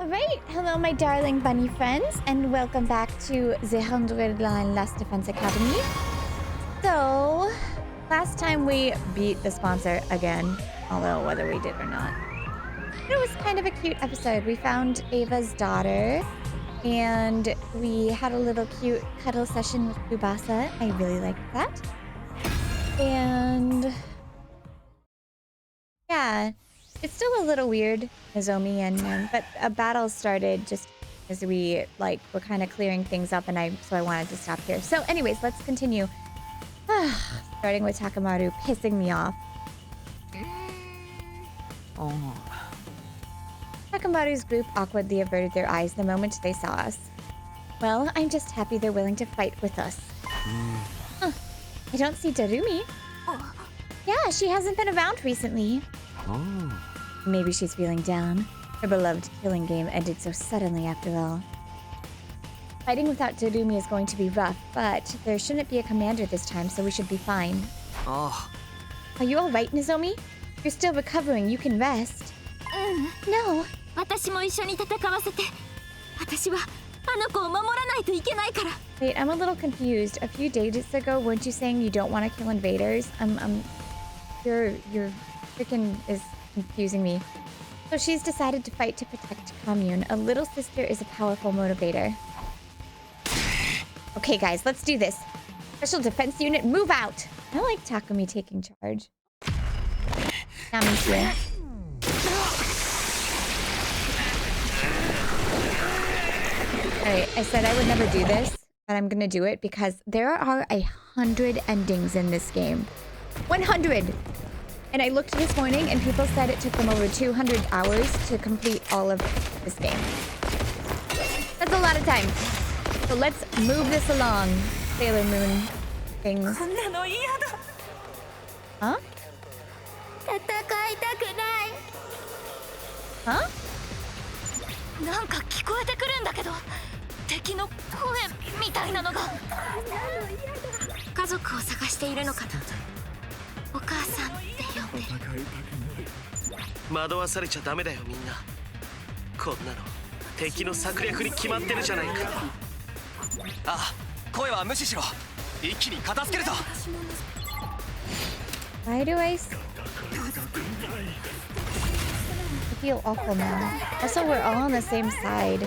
Alright, hello my darling bunny friends, and welcome back to the 100 Line Last Defense Academy. So, last time we beat the sponsor again, although whether we did or not. It was kind of a cute episode. We found Ava's daughter, and we had a little cute cuddle session with Tsubasa. I really liked that. And yeah, it's still a little weird, Nozomi, and but a battle started just as we were kind of clearing things up, and so I wanted to stop here. So, anyways, let's continue. Starting with Takamaru pissing me off. Oh. Takamaru's group awkwardly averted their eyes the moment they saw us. Well, I'm just happy they're willing to fight with us. Huh. I don't see Darumi. Yeah, she hasn't been around recently. Oh. Maybe she's feeling down. Her beloved killing game ended so suddenly after all. Fighting without Darumi is going to be rough, but there shouldn't be a commander this time, so we should be fine. Oh. Are you alright, Nozomi? You're still recovering, you can rest. No. Wait, I'm a little confused. A few days ago, weren't you saying you don't want to kill invaders? You're freaking is confusing me. So she's decided to fight to protect Kamyuhn. A little sister is a powerful motivator. Okay, guys, let's do this. Special defense unit, move out! I like Takumi taking charge. Nami's here. Alright, I said I would never do this, but I'm gonna do it because there are 100 endings in this game. 100! And I looked this morning and people said it took them over 200 hours to complete all of this game. That's a lot of time. So let's move this along, Sailor Moon things. Huh? Huh? なんか聞こえてくるんだけど、敵の声みたいなのが。家族を探しているのかな。お母さんって呼んでる。惑わされちゃダメだよみんな。こんなの敵の策略に決まってるじゃないか。あ、声は無視しろ。一気に片付けるぞ。Why do I feel awful now? Also, we're all on the same side.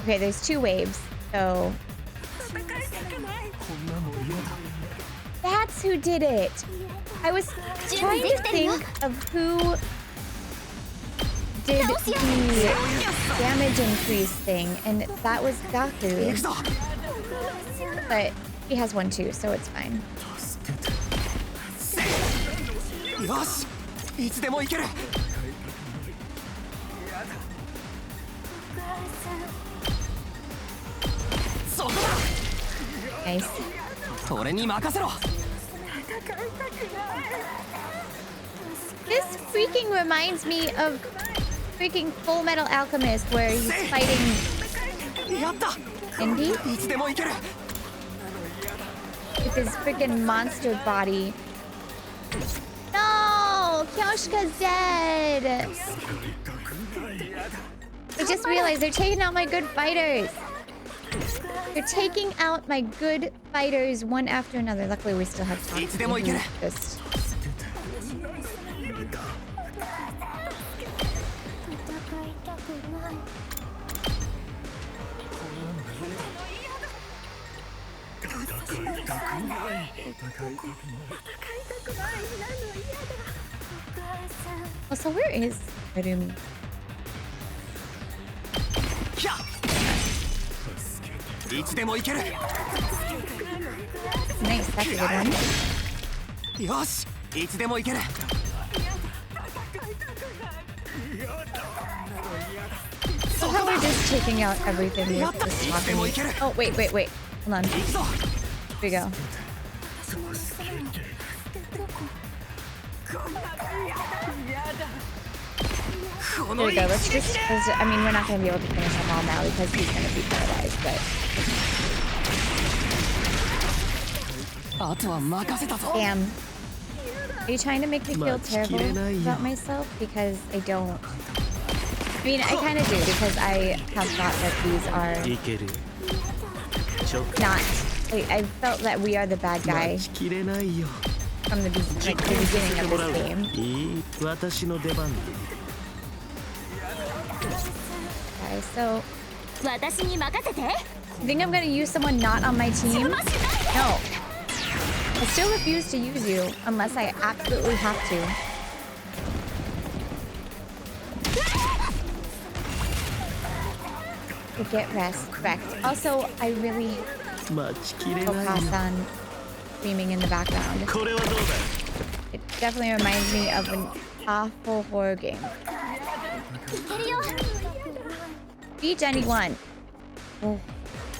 Okay, there's two waves, so... That's who did it! I was trying to think of who did the damage increase thing, and that was Gaku. But he has one too, so it's fine. よし、いつでも行ける。そこだ。Nice. それに任せろ。This freaking reminds me of freaking Full Metal Alchemist, where he's fighting Indy いつでも行ける。 with his freaking monster body. No! Kyoshika's dead! I just realized they're taking out my good fighters! They're taking out my good fighters one after another. Luckily, we still have time. Just... Oh, so where is Darumi? Nice, that's a good one. So how we're just taking out everything with this talking. Oh, wait. Hold on. Here we go. There we go. Let's just... I mean, we're not going to be able to finish them all now because he's going to be paralyzed, but... Damn. Are you trying to make me feel terrible about myself? Because I don't. mean, I kind of do because I have thought that these are いけるよちょ not. I felt that we are the bad guy 待ちきれないよ from the beginning of this game. いい私の出番だ Okay, so 私に任せて I think I'm gonna use someone not on my team. No. I still refuse to use you unless I absolutely have to. To get respect. Also, I really 待ちきれないよ focus on screaming in the background. これはどうだ It definitely reminds me of an awful horror game. いけるよ Beach anyone. Oh,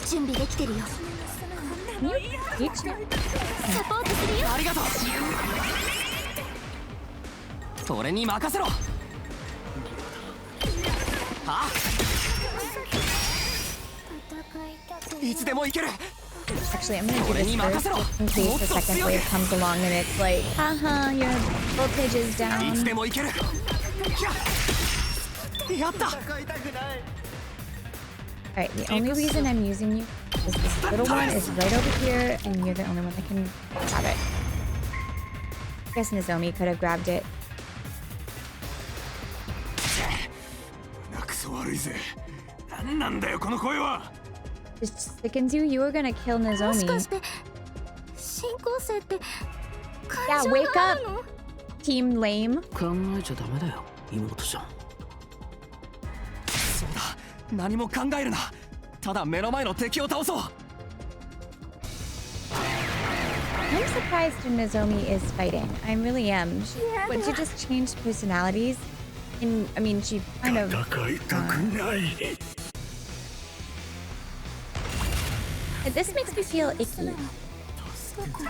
準備できてるよ can you beach me? サポートするよありがとう俺に任せろいつでも行ける Actually, I'm gonna do this first in case the second wave comes along and it's like, haha, your voltage is いつ down. でも行けるやった Alright, the only reason I'm using you is this little one is right over here and you're the only one that can grab it. I guess Nozomi could have grabbed it. なくそ悪いぜ何なんだよこの声は Just sickens you, you were gonna kill もしか Nozomi. して新校生って感 Yeah, 情 wake があ up! るの Team lame. 考えちゃダメだよ妹ちゃんそうだ何も考えるなただ目の前の敵を倒そう I'm surprised Nozomi is fighting. I really am. But she just changed personalities. And I mean, she kind of. This makes me feel icky.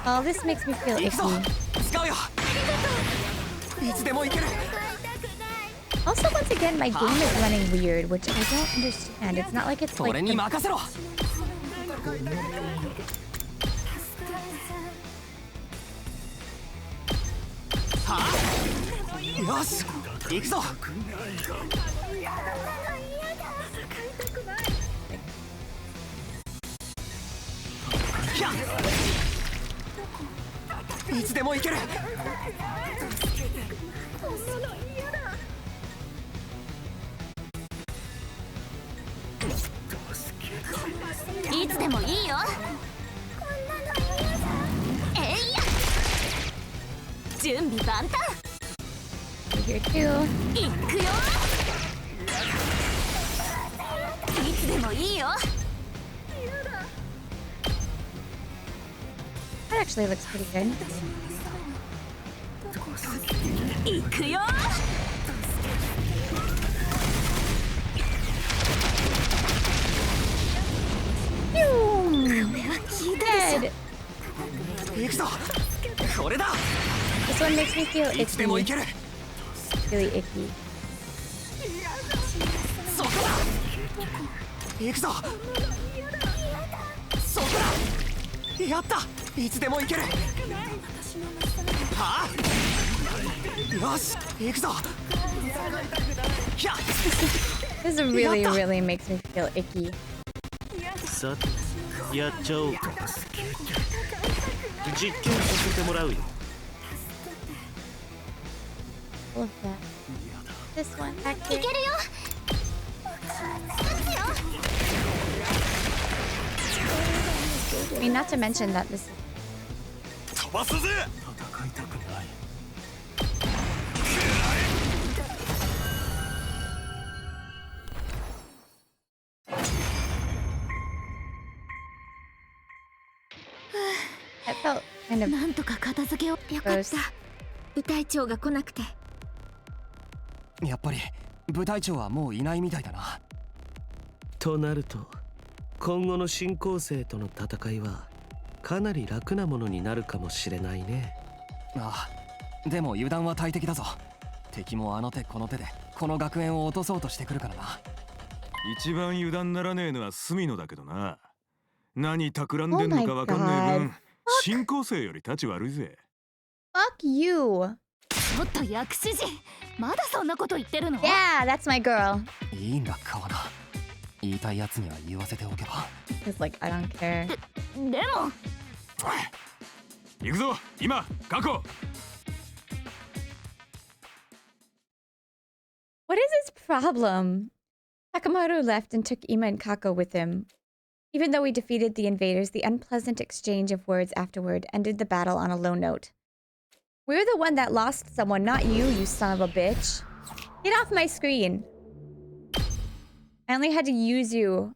Oh, this makes me feel 行くぞ icky. 使うよいつでも行ける Also, once again, my game is running weird, which I don't understand. It's not like it's 俺 like に the 任せろよし行くぞひゃっいつでも行けるいつでもいいよえいや準備万端 here too. いくよいつでもいいよ That actually looks pretty good. いくよ Dead. 行くぞこれだ This one makes me feel いつでも行 icky. ける Really icky. そこだ行くぞそこだやったいつでも行けるはあよし行くぞひゃっ This really, really makes me feel icky. さてやっちゃおうか実験させてもらうよ All of that. This one back い here. けるよ待ってよ I mean, not to mention that this. 飛ばすぜ戦いたくない That felt kind of なんとか片付けようよかった部隊長が来なくてやっぱり部隊長はもういないみたいだなとなると今後の新校生との戦いはかなり楽なものになるかもしれないねああでも油断は大敵だぞ敵もあの手この手でこの学園を落とそうとしてくるからな一番油断ならねえのは隅野だけどな何企んでんのかわかんねえ分新校生より立ち悪いぜ fuck you. ちょっと薬師寺まだそんなこと言ってるの Yeah, that's my girl. いいんだ川名。言いたいやつには言わせておけば。 He's like, I don't care. でも行くぞ今確保。 What is his problem? Takamaru left and took Ima and Kako with him. Even though we defeated the invaders, the unpleasant exchange of words afterward ended the battle on a low note. We're the one that lost someone, not you, you son of a bitch. Get off my screen. I only had to use you.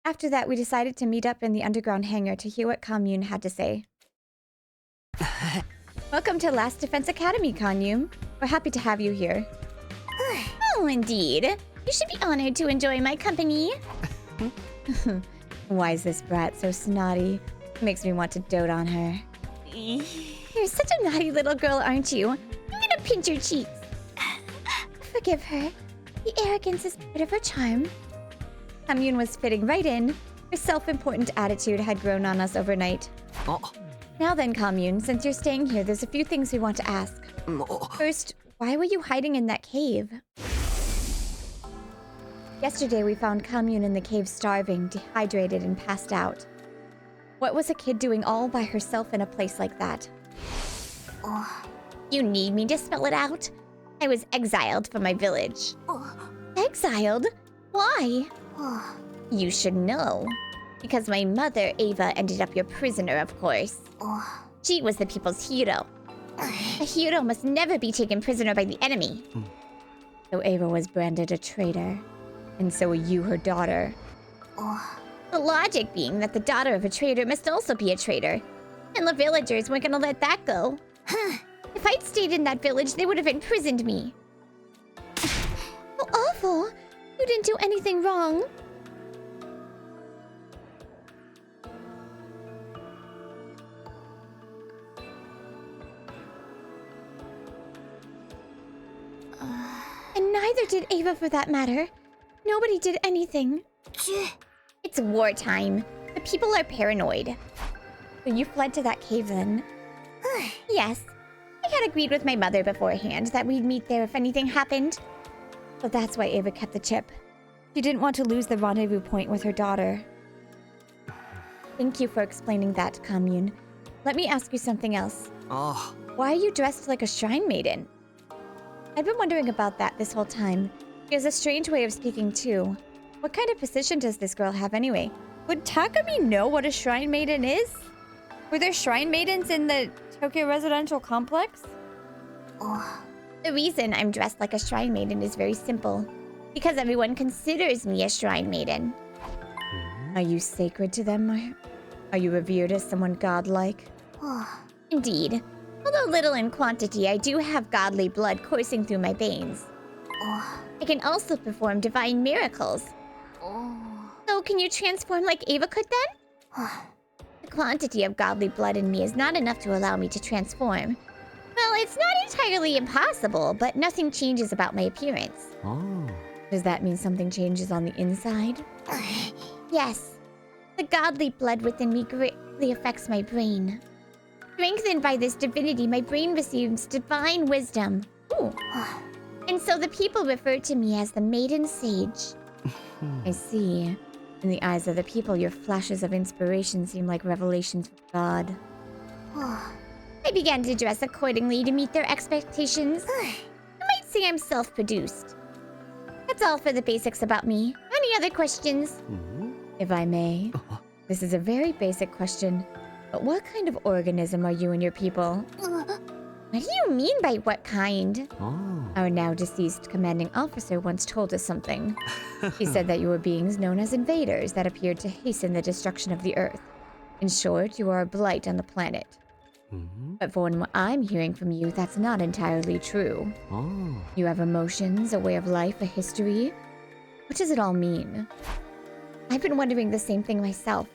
After that, we decided to meet up in the underground hangar to hear what Kamyuhn had to say. Welcome to Last Defense Academy, Kamyuhn. We're happy to have you here. Oh, indeed. You should be honored to enjoy my company. Why is this brat so snotty? Makes me want to dote on her. You're such a naughty little girl, aren't you? I'm gonna pinch your cheeks. Forgive her. The arrogance is part of her charm. Kamyuhn was fitting right in. Her self-important attitude had grown on us overnight. Oh. Now then, Kamyuhn, since you're staying here, there's a few things we want to ask. First, why were you hiding in that cave? Yesterday, we found Kamyuhn in the cave starving, dehydrated, and passed out. What was a kid doing all by herself in a place like that? You need me to spell it out? I was exiled from my village. Exiled? Why? You should know. Because my mother, Ava, ended up your prisoner, of course. She was the people's hero. A hero must never be taken prisoner by the enemy. So Ava was branded a traitor. And so were you, her daughter. The logic being that the daughter of a traitor must also be a traitor. And the villagers weren't gonna let that go. If I'd stayed in that village, they would have imprisoned me. How awful! You didn't do anything wrong. And neither did Ava, for that matter. Nobody did anything. It's wartime. The people are paranoid. So you fled to that cave then? Yes. I had agreed with my mother beforehand that we'd meet there if anything happened. So that's why Ava kept the chip. She didn't want to lose the rendezvous point with her daughter. Thank you for explaining that, Kamyuhn. Let me ask you something else. Oh. Why are you dressed like a shrine maiden? I've been wondering about that this whole time. She has a strange way of speaking too. What kind of position does this girl have anyway? Would Takumi know what a shrine maiden is? Were there shrine maidens in the Tokyo residential complex? The reason I'm dressed like a shrine maiden is very simple. Because everyone considers me a shrine maiden. Are you sacred to them? Are you revered as someone godlike? Indeed. Although little in quantity, I do have godly blood coursing through my veins. I can also perform divine miracles. So can you transform like Ava could then? The quantity of godly blood in me is not enough to allow me to transform. Well, it's not entirely impossible, but nothing changes about my appearance. Oh. Does that mean something changes on the inside? Yes. The godly blood within me greatly affects my brain. Strengthened by this divinity, my brain receives divine wisdom. Ooh. And so the people refer to me as the Maiden Sage. I see. In the eyes of the people, your flashes of inspiration seem like revelations from God. I began to dress accordingly to meet their expectations. You might say I'm self-produced. That's all for the basics about me. Any other questions? If I may. This is a very basic question. But what kind of organism are you and your people? What do you mean by what kind? Our now deceased commanding officer once told us something. He said that you were beings known as invaders that appeared to hasten the destruction of the Earth. In short, you are a blight on the planet. But from what I'm hearing from you, that's not entirely true. You have emotions, a way of life, a history. What does it all mean? I've been wondering the same thing myself.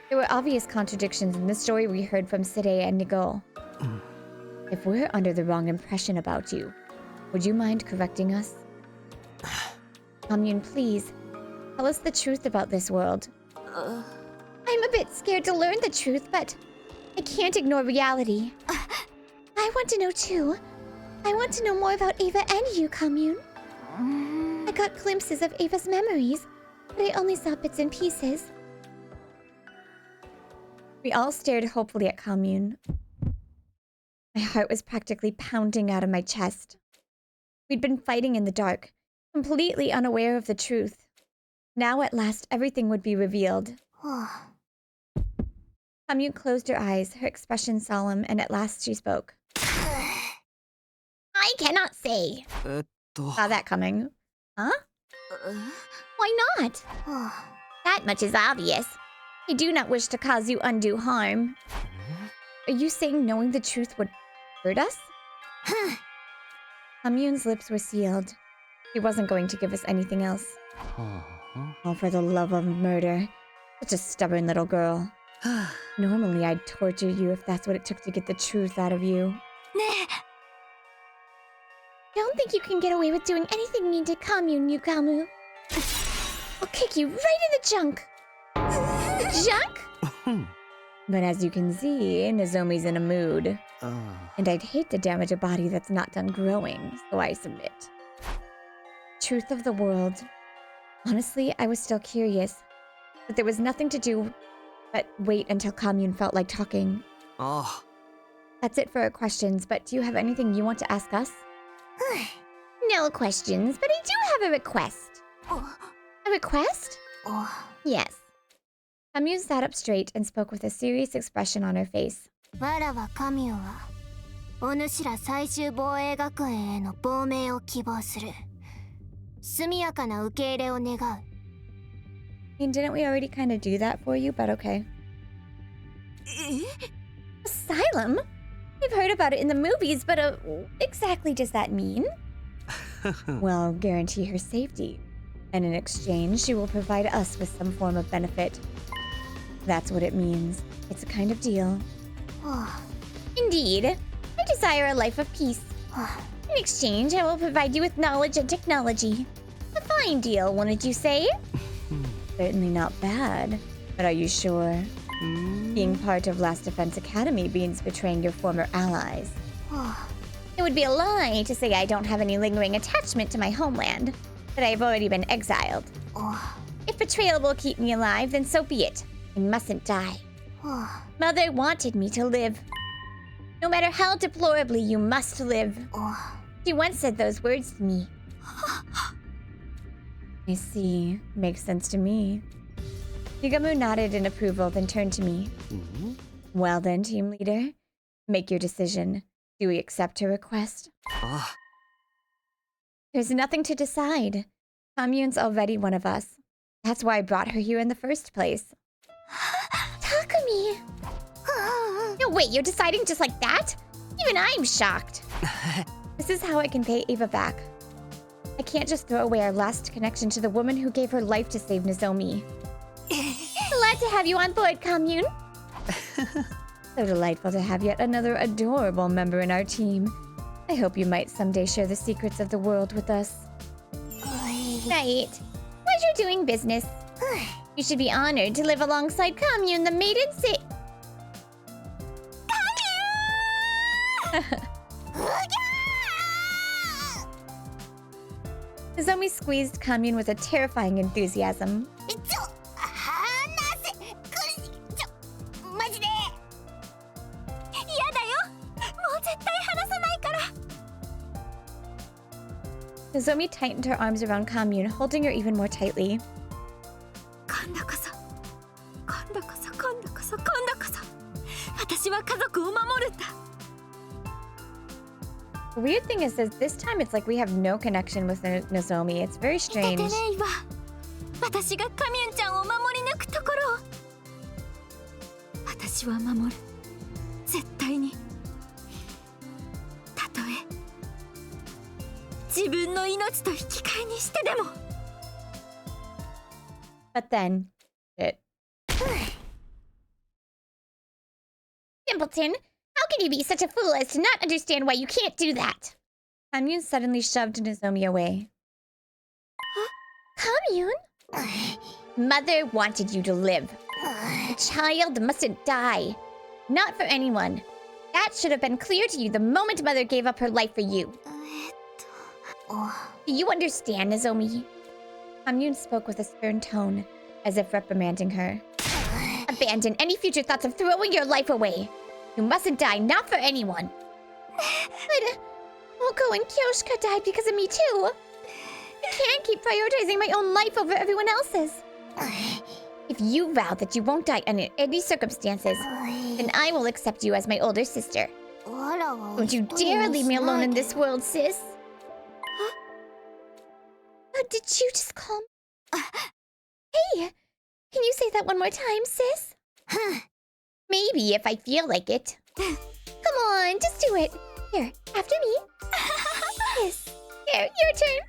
There were obvious contradictions in the story we heard from Side and Nigel. If we're under the wrong impression about you, would you mind correcting us? Kamyuhn, please, tell us the truth about this world. I'm a bit scared to learn the truth, but I can't ignore reality. I want to know too. I want to know more about Ava and you, Kamyuhn. I got glimpses of Ava's memories, but I only saw bits and pieces. We all stared hopefully at Kamyuhn. My heart was practically pounding out of my chest. We'd been fighting in the dark, completely unaware of the truth. Now at last everything would be revealed. Kamyuhn closed her eyes, her expression solemn, and at last she spoke. I cannot say. Saw that coming. Huh? Why not? That much is obvious. I do not wish to cause you undue harm. Are you saying knowing the truth would hurt us? Kamyuhn's lips were sealed. He wasn't going to give us anything else. All for the love of murder. Such a stubborn little girl. Normally I'd torture you if that's what it took to get the truth out of you. Don't think you can get away with doing anything mean to Kamyuhn, Yukamu. I'll kick you right in the junk. The junk? But as you can see, Nozomi's in a mood. And I'd hate to damage a body that's not done growing, so I submit. Truth of the world. Honestly, I was still curious. But there was nothing to do but wait until Kamyuhn felt like talking. That's it for our questions, but do you have anything you want to ask us? No questions, but I do have a request. A request? Yes. Kamyuhn sat up straight and spoke with a serious expression on her face. わらはカミュンはお主ら最終防衛学園への亡命を希望する。速やかな受け入れを願う。I mean, didn't we already kind of do that for you? But okay. Asylum? I've heard about it in the movies, but exactly does that mean? Well, guarantee her safety. And in exchange, she will provide us with some form of benefit. That's what it means. It's a kind of deal. Indeed. I desire a life of peace. In exchange, I will provide you with knowledge and technology. A fine deal, wouldn't you say? Certainly not bad. But are you sure? Being part of Last Defense Academy means betraying your former allies. It would be a lie to say I don't have any lingering attachment to my homeland, that I've already been exiled. If betrayal will keep me alive, then so be it. I mustn't die. Mother wanted me to live. No matter how deplorably, you must live. She once said those words to me. I see. Makes sense to me. Yugamu nodded in approval, then turned to me. Well then, team leader. Make your decision. Do we accept her request? There's nothing to decide. Kamyuhn's already one of us. That's why I brought her here in the first place. Takumi! No, wait, you're deciding just like that? Even I'm shocked. This is how I can pay Ava back. I can't just throw away our last connection to the woman who gave her life to save Nozomi. Glad to have you on board, Kamyuhn. So delightful to have yet another adorable member in our team. I hope you might someday share the secrets of the world with us. Right. Pleasure doing business. You should be honored to live alongside Kamyuhn, the maiden Nozomi squeezed Kamyuhn with a terrifying enthusiasm. Nozomi tightened her arms around Kamyuhn, holding her even more tightly. The weird thing is that this time it's like we have no connection with Nozomi. It's very strange. But then, Simpleton, how can you be such a fool as to not understand why you can't do that? Kamyuhn suddenly shoved Nozomi away. Kamyuhn? Mother wanted you to live. A child mustn't die. Not for anyone. That should have been clear to you the moment Mother gave up her life for you. Do you understand, Nozomi? Kamyuhn spoke with a stern tone, as if reprimanding her. Abandon any future thoughts of throwing your life away. You mustn't die, not for anyone. But Oko and Kyoshka died because of me too. I can't keep prioritizing my own life over everyone else's. If you vow that you won't die under any circumstances, then I will accept you as my older sister. Don't you dare leave me alone in this world, sis. Did you just call me? Hey, can you say that one more time, sis? Maybe if I feel like it. Come on, just do it. Here, after me. Yes. Here, your turn.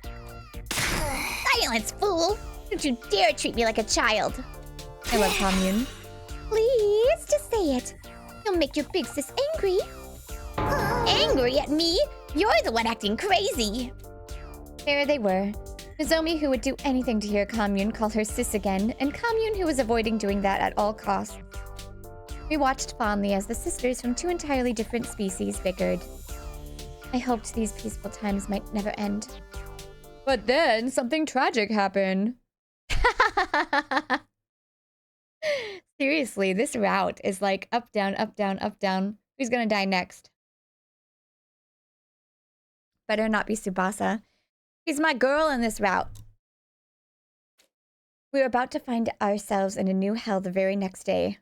Silence, fool. Don't you dare treat me like a child. I love Kamyuhn. Please, just say it. You'll make your big sis angry. Angry at me? You're the one acting crazy. There they were. Nozomi, who would do anything to hear Kamyuhn call her sis again, and Kamyuhn, who was avoiding doing that at all costs. We watched fondly as the sisters from two entirely different species bickered. I hoped these peaceful times might never end. But then something tragic happened. Seriously, this route is like up, down, up, down, up, down. Who's gonna die next? Better not be Tsubasa. He's my girl in this route. We were about to find ourselves in a new hell the very next day.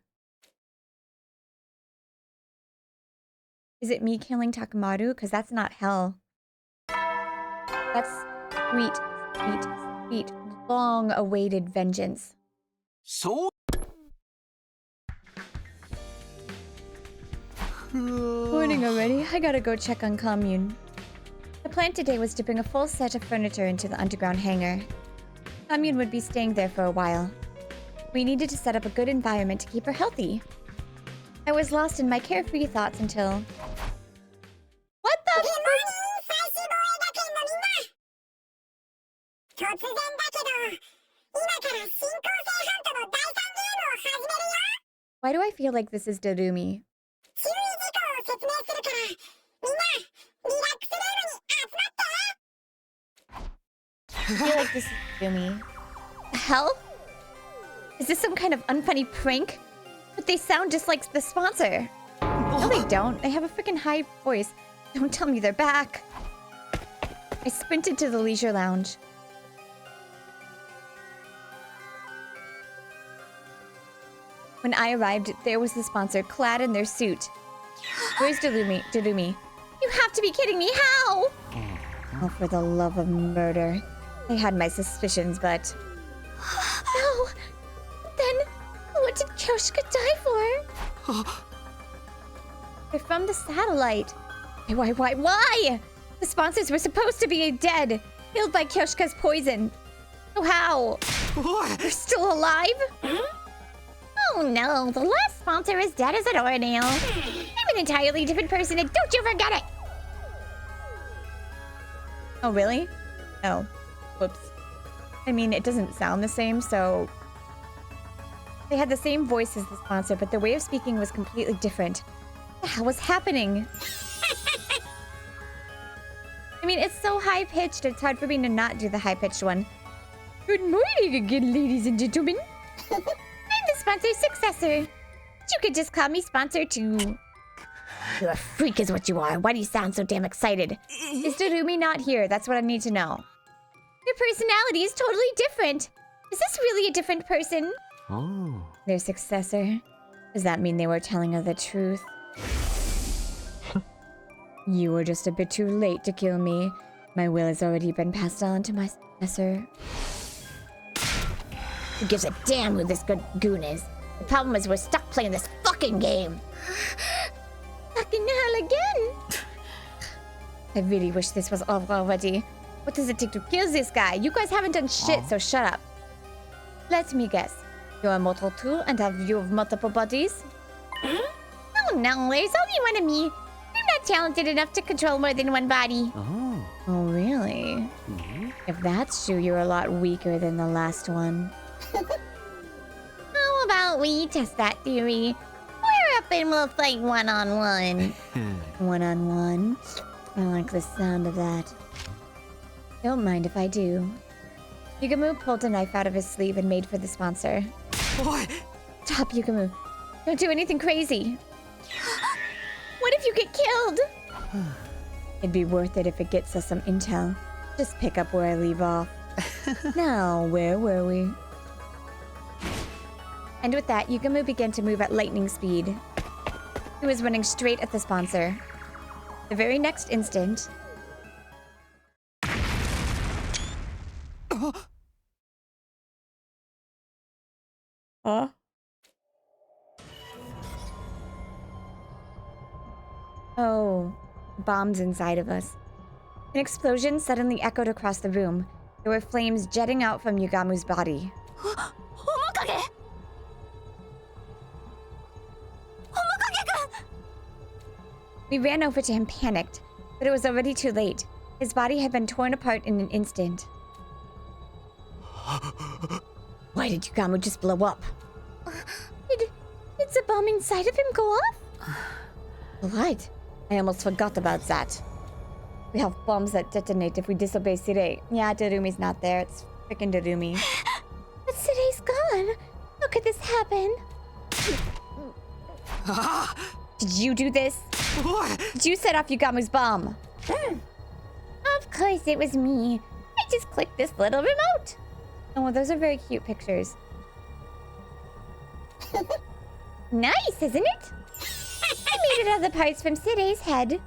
Is it me killing Takamaru? Because that's not hell. That's sweet, sweet, sweet, long-awaited vengeance. So? Morning already. I gotta go check on Kamyuhn. The plan today was to bring a full set of furniture into the underground hangar. Kamyuhn would be staying there for a while. We needed to set up a good environment to keep her healthy. I was lost in my carefree thoughts until... What the f- Why do I feel like this is Dorumi? I feel like this is Dorumi. Hell? Is this some kind of unfunny prank? But they sound just like the sponsor. No, they don't. They have a freaking high voice. Don't tell me they're back. I sprinted to the leisure lounge. When I arrived, there was the sponsor, clad in their suit. Where's Dorumi? Dorumi. You have to be kidding me. How? Oh, for the love of murder. I had my suspicions, but... No! Then, what did Kyoshika die for? They're from the satellite. Why? The sponsors were supposed to be dead, killed by Kyoshika's poison. So how? They're still alive? Oh no, the last sponsor is dead as a doornail. I'm an entirely different person and don't you forget it! Oh, really? Oh. Whoops. I mean, it doesn't sound the same, so... They had the same voice as the sponsor, but their way of speaking was completely different. What the hell was happening? I mean, it's so high-pitched, it's hard for me to not do the high-pitched one. Good morning again, ladies and gentlemen. I'm the sponsor's successor. You could just call me Sponsor too. You're a freak is what you are. Why do you sound so damn excited? Is Dorumi not here? That's what I need to know. Their personality is totally different. Is this really a different person? Oh. Their successor? Does that mean they were telling her the truth? You were just a bit too late to kill me. My will has already been passed on to my successor. Who gives a damn who this good goon is? The problem is we're stuck playing this fucking game. Fucking hell again! I really wish this was over already. What does it take to kill this guy? You guys haven't done shit, so shut up. Let me guess. You're immortal too and have you of multiple bodies? Oh no, there's only one of me. I'm not talented enough to control more than one body. Oh. Oh, really? If that's true, you're a lot weaker than the last one. How about we test that theory? We're up and we'll fight one-on-one. One-on-one? I like the sound of that. Don't mind if I do. Yugamu pulled a knife out of his sleeve and made for the sponsor. Oi! Stop, Yugamu. Don't do anything crazy. What if you get killed? It'd be worth it if it gets us some intel. Just pick up where I leave off. Now, where were we? And with that, Yugamu began to move at lightning speed. He was running straight at the sponsor. The very next instant... Huh? Oh, bombs inside of us. An explosion suddenly echoed across the room. There were flames jetting out from Yugamu's body. We ran over to him panicked, but it was already too late. His body had been torn apart in an instant. Why did Yugamu just blow up? Did the bomb inside of him go off? Right. I almost forgot about that. We have bombs that detonate if we disobey Sirei. Yeah, Darumi's not there. It's frickin' Darumi. But Sirei's gone. How could this happen? Did you do this? Did you set off Yugamu's bomb? Of course it was me. I just clicked this little remote. Oh, well, those are very cute pictures. Nice, isn't it? I made it out of the parts from Sirei's head.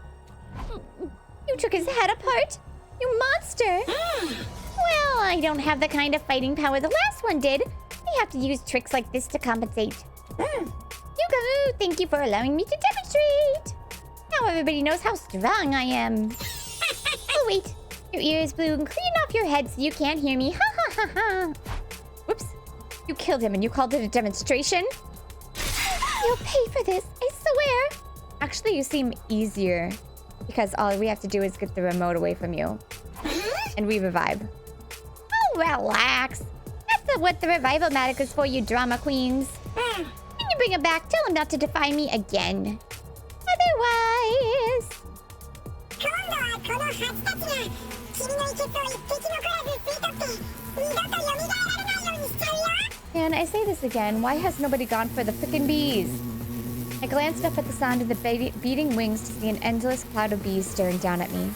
You took his head apart? You monster! Well, I don't have the kind of fighting power the last one did. I have to use tricks like this to compensate. Yugamu, thank you for allowing me to demonstrate. Now everybody knows how strong I am. Oh wait, your ear is blue and clean off your head so you can't hear me. Ha ha ha ha. Whoops, you killed him and you called it a demonstration? You'll pay for this, I swear. Actually, you seem easier because all we have to do is get the remote away from you. And we revive. Oh, relax. That's not what the revival magic is for, you drama queens. When you bring him back, tell him not to defy me again. Otherwise... And I say this again, why has nobody gone for the frickin' bees? I glanced up at the sound of the beating wings to see an endless cloud of bees staring down at me.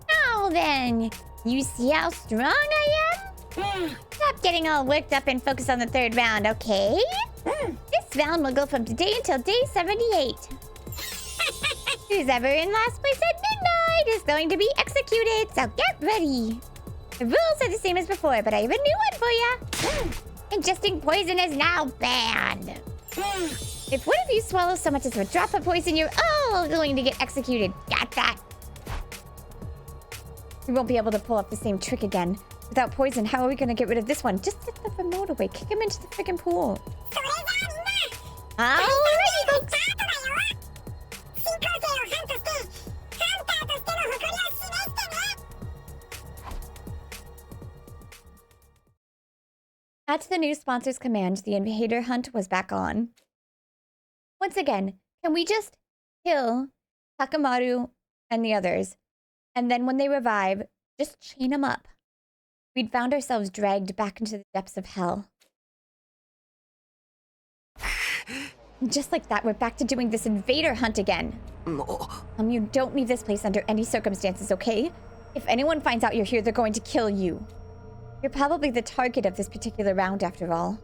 Now then, you see how strong I am? Stop getting all worked up and focus on the third round, okay? This round will go from today until day 78. Who's ever in last place at midnight is going to be executed, so get ready. The rules are the same as before, but I have a new one for you. Ingesting poison is now banned. If one of you swallows so much as a drop of poison, you're all going to get executed. Got that? We won't be able to pull off the same trick again. Without poison, how are we going to get rid of this one? Just get the remote away. Kick him into the freaking pool. Alrighty, folks. At the new sponsor's command, the invader hunt was back on. Once again, can we just kill Takamaru and the others? And then when they revive, just chain them up. We'd found ourselves dragged back into the depths of hell. And just like that, we're back to doing this invader hunt again. You don't leave this place under any circumstances, okay? If anyone finds out you're here, they're going to kill you. You're probably the target of this particular round, after all.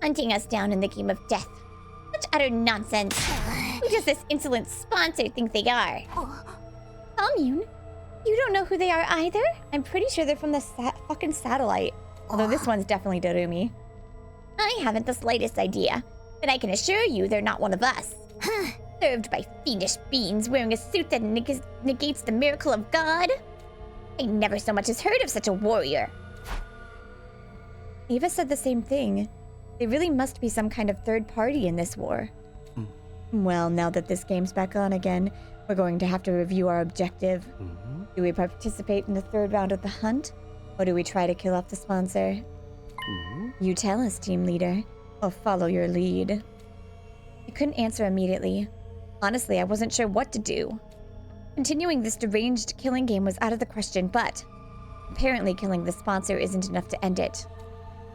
Hunting us down in the game of death. Such utter nonsense. Who does this insolent sponsor think they are? Kamyuhn? You don't know who they are either? I'm pretty sure they're from the fucking satellite. Although this one's definitely Darumi. I haven't the slightest idea. But I can assure you they're not one of us. Served by fiendish beings wearing a suit that negates the miracle of God. I never so much as heard of such a warrior. Eva said the same thing. There really must be some kind of third party in this war. Well, now that this game's back on again, We're going to have to review our objective. Mhm. Do we participate in the third round of the hunt? Or do we try to kill off the sponsor? Mhm. You tell us, team leader. Or follow your lead. I couldn't answer immediately. Honestly, I wasn't sure what to do. Continuing this deranged killing game was out of the question, but apparently killing the sponsor isn't enough to end it.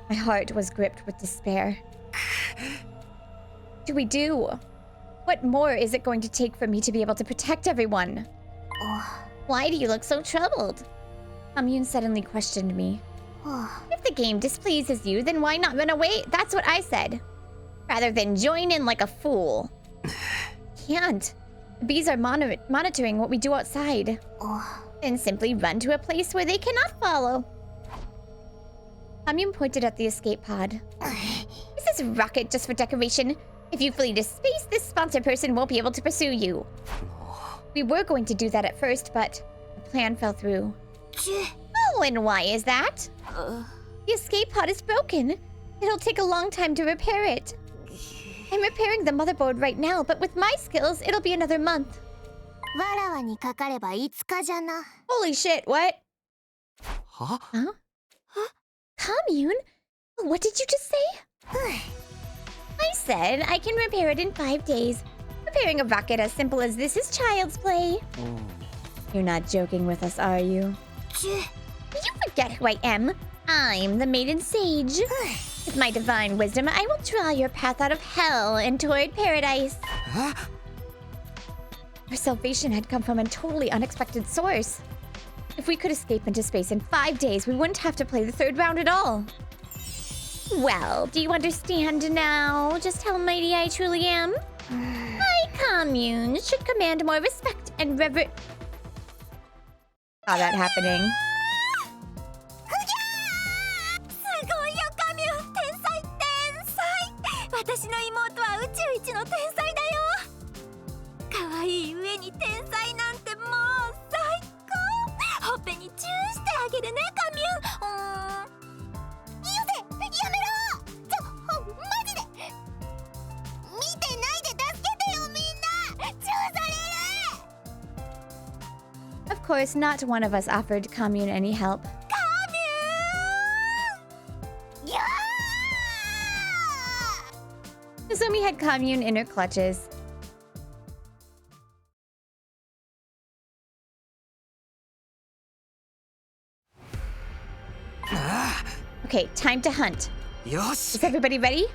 My heart was gripped with despair. What do we do? What more is it going to take for me to be able to protect everyone? Why do you look so troubled? Kamyuhn suddenly questioned me. If the game displeases you, then why not run away? That's what I said. Rather than join in like a fool. Can't. The bees are monitoring what we do outside. Then simply run to a place where they cannot follow. Kamyuhn pointed at the escape pod. Is this rocket just for decoration? If you flee to space, this sponsor person won't be able to pursue you. We were going to do that at first, but the plan fell through. Oh, and why is that? The escape pod is broken. It'll take a long time to repair it. I'm repairing the motherboard right now, but with my skills, it'll be another month. わらわにかかれば5日じゃな。 Holy shit, what? は？ Huh? Kamyuhn? What did you just say? I said I can repair it in 5 days. Repairing a rocket as simple as this is child's play. You're not joking with us, are you? You forget who I am. I'm the Maiden Sage. With my divine wisdom, I will draw your path out of hell and toward paradise. Our salvation had come from a totally unexpected source. If we could escape into space in 5 days, we wouldn't have to play the third round at all. Well, do you understand now just how mighty I truly am? I, Kamyuhn, should command more respect and reverence. Saw that happening. すごいよカミュン、天才天才。私の妹は宇宙一の天才だよ。可愛い上に天才なんてもう最高。ほっぺにチューしてあげるねカミュン。ゆぜやめろ。マジで見てないで助けてよみんな。チューされる。 Of course, not one of us offered Kamyuhn any help. Nozomi had Kamyuhn in her clutches. Okay, time to hunt. よし Is everybody ready?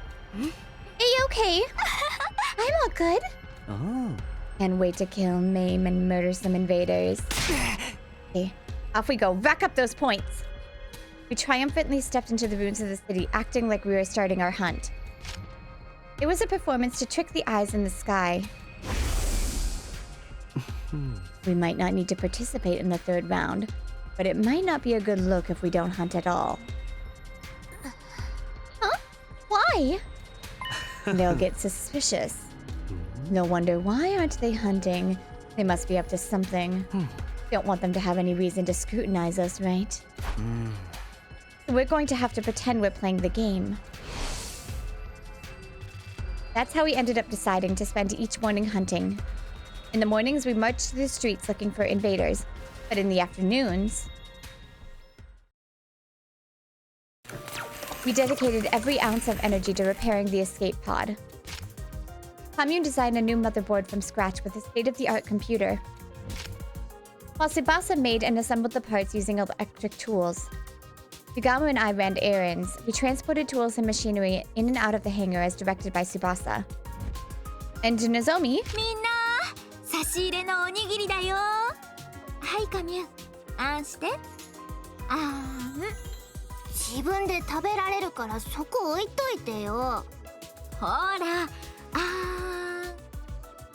A-okay. I'm all good. ああ。 Can't wait to kill, maim, and murder some invaders. Okay, off we go. Rack up those points. We triumphantly stepped into the ruins of the city, acting like we were starting our hunt. It was a performance to trick the eyes in the sky. We might not need to participate in the third round, but it might not be a good look if we don't hunt at all. Huh? Why? They'll get suspicious. No wonder, why aren't they hunting? They must be up to something. Don't want them to have any reason to scrutinize us, right? We're going to have to pretend we're playing the game. That's how we ended up deciding to spend each morning hunting. In the mornings, we marched through the streets looking for invaders, but in the afternoons, we dedicated every ounce of energy to repairing the escape pod. Kamyuhn designed a new motherboard from scratch with a state-of-the-art computer, while Tsubasa made and assembled the parts using electric tools. Yugamo and I ran errands. We transported tools and machinery in and out of the hangar as directed by Tsubasa. And Nozomi, みんな差し入れのおにぎりだよ。はいカミュン、あんして。あん。自分で食べられるからそこ置いといてよ。ほら、あん。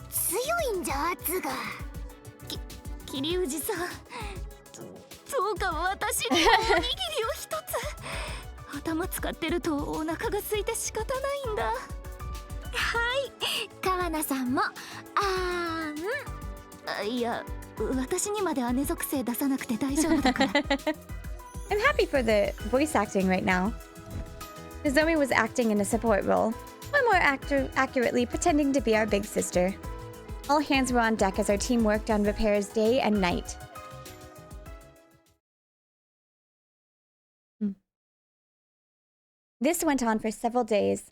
強いんじゃ圧が。桐生さん、どうか私にもおにぎりを一つ。頭使ってるとお腹が空いて仕方ないんだ。はい、川名さんもいや、私にまで姉属性出さなくて大丈夫だから。I'm happy for the voice acting right now. Nozomi was acting in a support role, or more accurately, pretending to be our big sister. All hands were on deck as our team worked on repairs day and night. This went on for several days.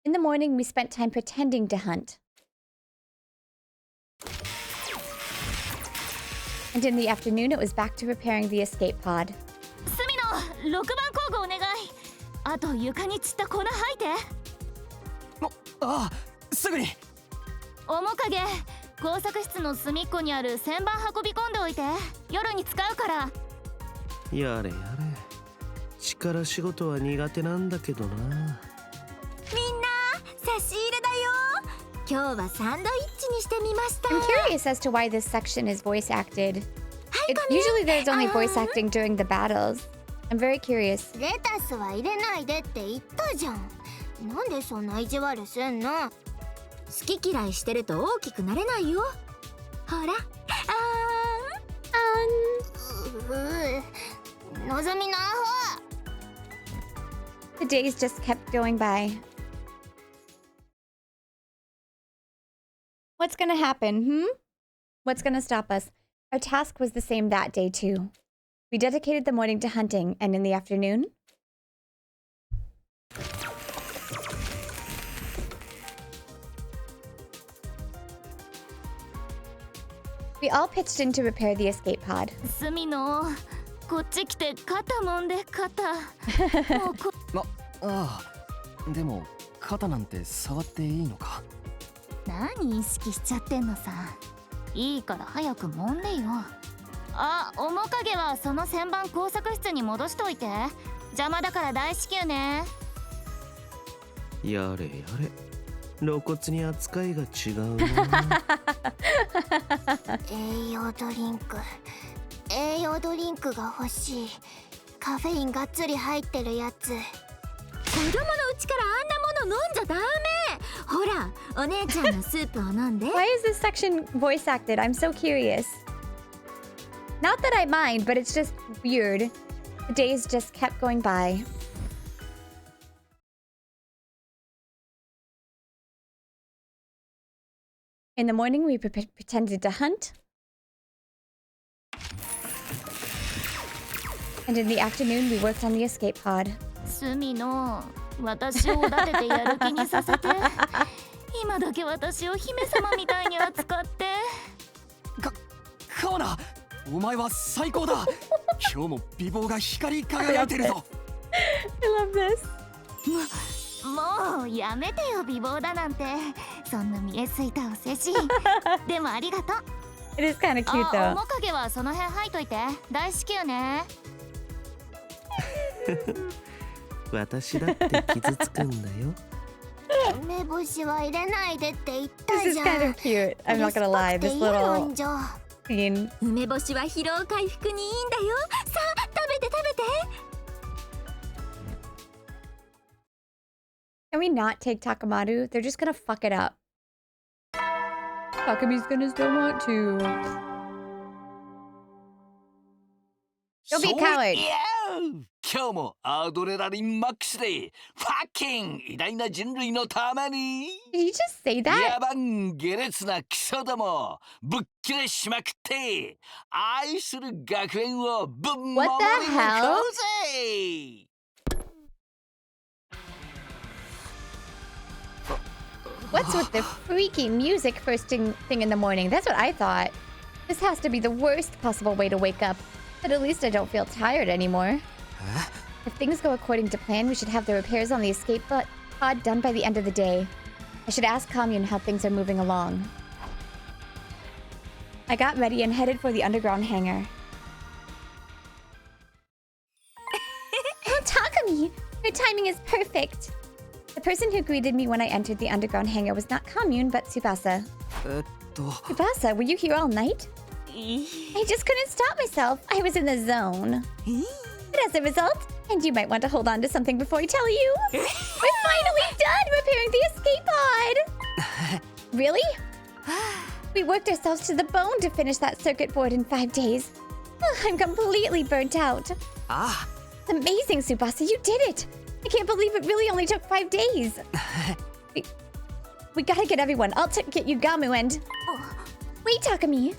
In the morning, we spent time pretending to hunt. And in the afternoon, it was back to repairing the escape pod. 隅の6番工具お願い。あと床に散った粉吐いて。ああ、すぐに。面影、工作室の隅っこにある旋盤運び込んでおいて。夜に使うから。やれやれ。力仕事は苦手なんだけどな。みんな、差し入れだよ。今日はサンドイッチにしてみました。 I'm curious as to why this section is voice acted. Usually there's only voice acting during the battles. I'm very curious. レタスは入れないでって言ったじゃん。なんでそんな意地悪すんの？好き嫌いしてると大きくなれないよ。ほら、のぞみのアホ。 The days just kept going by. What's gonna happen, What's gonna stop us? Our task was the same that day too. We dedicated the morning to hunting, and in the afternoon, we all pitched in to repair the escape pod. 隅の、こっち来て肩揉んで肩。もうこああ、でも肩なんて触っていいのか？何意識しちゃってんのさ。いいから早く揉んでよ。あ、面影はその旋盤工作室に戻しといて。邪魔だから大至急ね。やれやれ。露骨に扱いが違うな。栄養ドリンク。栄養ドリンクが欲しい。カフェインがっつり入ってるやつ。子供のうちからあんなもの飲んじゃダメ。ほら、お姉ちゃんのスープを飲んで。 Why is this section voice acted? I'm so curious. Not that I mind, but it's just weird. The days just kept going by. In the morning, we pretended to hunt. And in the afternoon, we worked on the escape pod. 隅の、私をおだててやる気にさせて。今だけ私を姫様みたいに扱って。カオナ、お前は最高だ。今日も美貌が光り輝いてるぞ。I love this. もうやめてよ、美貌だなんて。そんな見えすいたお世辞。でもありがとう。 It is kind of cute あ、 though. 面影はその辺入っといて。大至急ね。私だって傷つくんだよ。梅干しは入れないでって言った This is じゃ kind ん。 of cute. I'm not gonna lie. This little scene. 梅干しは疲労回復にいいんだよ。さあ、食べて食べて。 Can we not take Takamaru? They're just gonna fuck it up. Takami's gonna still want to. Don't be a coward. 今日もアドレナリンマックスでファッキン偉大な人類のために Did you just say 野 that? 蛮下劣なクソどもぶっ切れしまくって愛する学園をぶん守り What the 抜 hell? こうぜ What's with the freaky music first thing in the morning? That's what I thought. This has to be the worst possible way to wake up. But at least I don't feel tired anymore. If things go according to plan, we should have the repairs on the escape pod done by the end of the day. I should ask Kamyuhn how things are moving along. I got ready and headed for the underground hangar. Oh, Takami! Your timing is perfect! The person who greeted me when I entered the underground hangar was not Kamyuhn, but Tsubasa. Tsubasa, were you here all night? I just couldn't stop myself. I was in the zone. But as a result, and you might want to hold on to something before I tell you, we're finally done repairing the escape pod! Really? We worked ourselves to the bone to finish that circuit board in 5 days. I'm completely burnt out. Ah. Amazing, Tsubasa, you did it! I can't believe it really only took 5 days. we gotta get everyone. I'll get you Gamu and... Wait, Takumi.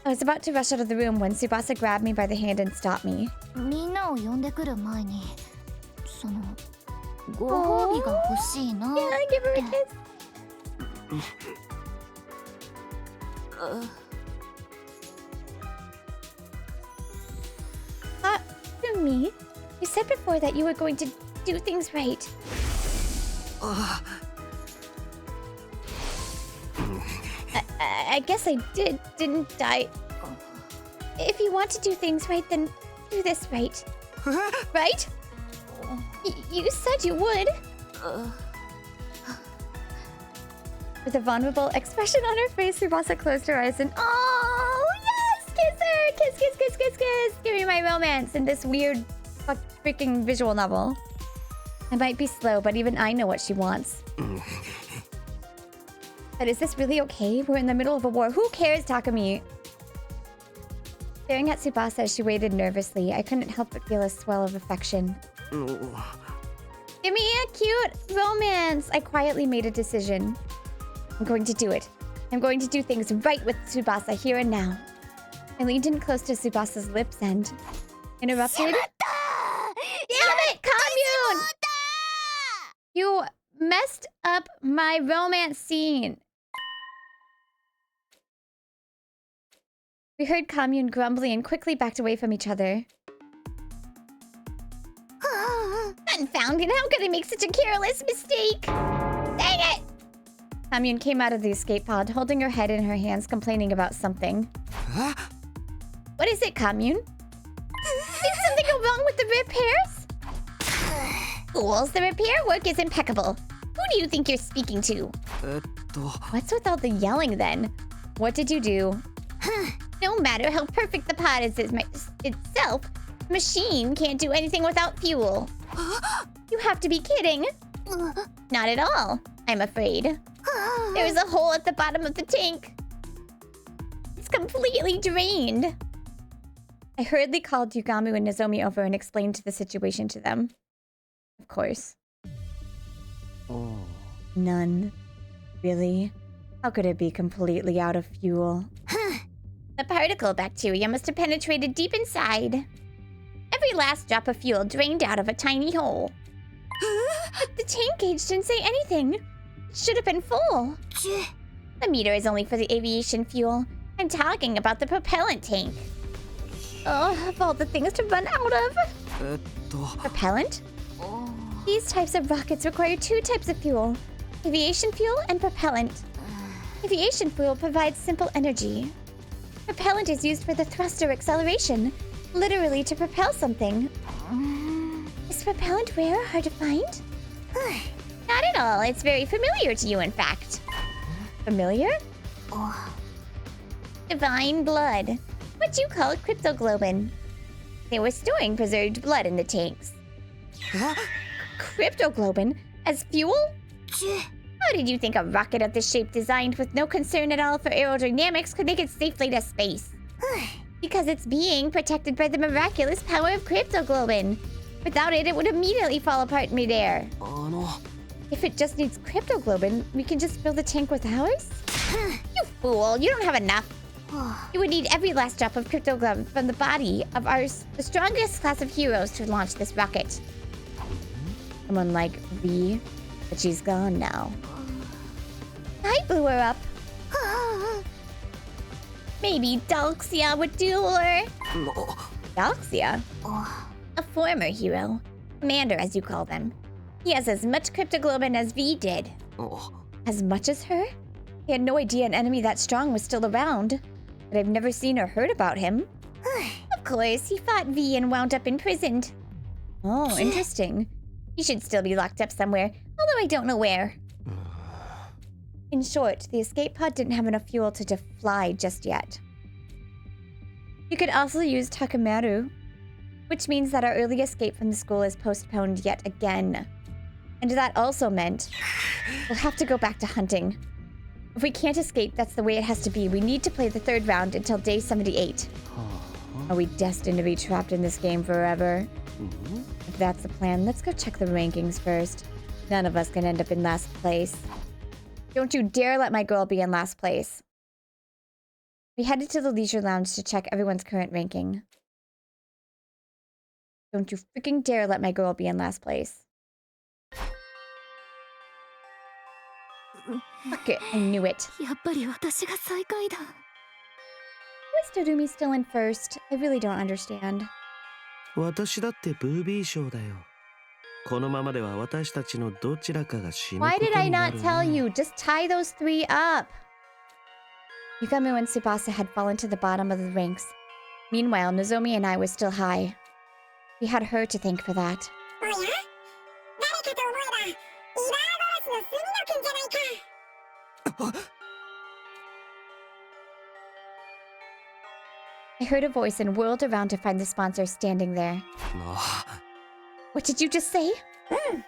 I was about to rush out of the room when Tsubasa grabbed me by the hand and stopped me. みんなを呼んでくる前にそのご褒美が欲しいな。 Yeah, give her a kiss. Takumi, you said before that you were going to do things right. I guess I did, didn't I? If you want to do things right, then do this right. Right? You said you would. With a vulnerable expression on her face, Tsubasa closed her eyes and... Oh, yes! Kiss her! Kiss, kiss, kiss, kiss, kiss! Give me my romance in this weird, freaking visual novel. I might be slow, but even I know what she wants. But is this really okay? We're in the middle of a war. Who cares, Takumi? Staring at Tsubasa as she waited nervously, I couldn't help but feel a swell of affection. Give me a cute romance! I quietly made a decision. I'm going to do it. I'm going to do things right with Tsubasa here and now. I leaned in close to Tsubasa's lips and... interrupted. Damn it, Kamyuhn! You messed up my romance scene. We heard Kamyuhn grumbling and quickly backed away from each other. Confounded, how could I make such a careless mistake? Dang it! Kamyuhn came out of the escape pod, holding her head in her hands, complaining about something. What is it, Kamyuhn? Did something go wrong with the repairs? Fools, the repair work is impeccable. Who do you think you're speaking to? What's with all the yelling then? What did you do? No matter how perfect the pod is itself, the machine can't do anything without fuel. You have to be kidding. Not at all, I'm afraid. There's a hole at the bottom of the tank. It's completely drained. I hurriedly called Yugamu and Nozomi over and explained the situation to them. Of course. None. Really? How could it be completely out of fuel? The particle bacteria must have penetrated deep inside. Every last drop of fuel drained out of a tiny hole. But the tank gauge didn't say anything. It should have been full. The meter is only for the aviation fuel. I'm talking about the propellant tank. Oh, of all the things to run out of. Propellant? These types of rockets require 2 types of fuel. Aviation fuel and propellant. Aviation fuel provides simple energy. Propellant is used for the thrust or acceleration, literally to propel something. Is propellant rare or hard to find? Not at all. It's very familiar to you, in fact. Familiar? Divine blood. What you call cryptoglobin. They were storing preserved blood in the tanks. Cryptoglobin? As fuel? How did you think a rocket of this shape designed with no concern at all for aerodynamics could make it safely to space? Because it's being protected by the miraculous power of cryptoglobin. Without it, it would immediately fall apart midair. If it just needs cryptoglobin, we can just fill the tank with ours? You fool, you don't have enough. You would need every last drop of cryptoglobin from the body of the strongest class of heroes to launch this rocket. Someone like V, but she's gone now. I blew her up. Maybe Dalxia would do her. Dalxia? A former hero. Commander, as you call them. He has as much cryptoglobin as V did. As much as her? I had no idea an enemy that strong was still around. But I've never seen or heard about him. Of course, he fought V and wound up imprisoned. Oh, interesting. He should still be locked up somewhere, although I don't know where. In short, the escape pod didn't have enough fuel to fly just yet. You could also use Takamaru, which means that our early escape from the school is postponed yet again. And that also meant we'll have to go back to hunting. If we can't escape, that's the way it has to be. We need to play the 3rd round until day 78. Are we destined to be trapped in this game forever? If that's the plan, let's go check the rankings first. None of us can end up in last place. Don't you dare let my girl be in last place. We headed to the leisure lounge to check everyone's current ranking. Don't you freaking dare let my girl be in last place. Fuck it, I knew it. やっぱり私が最下位だ。 Why is Todumi still in first? I really don't understand. 私だってブービー賞だよ。このままでは私たちのどちらかが死ぬこ Why と did I にな not る tell ね。 you? Just tie those 3 up. Kamyuhn and Tsubasa had fallen to the bottom of the ranks. Meanwhile, Nozomi and I were still high. We had her to thank for that. おや誰かと思えばリバードロスの隅野くんじゃないか。 I heard a voice and whirled around to find the sponsor standing there. あ What did you just say? I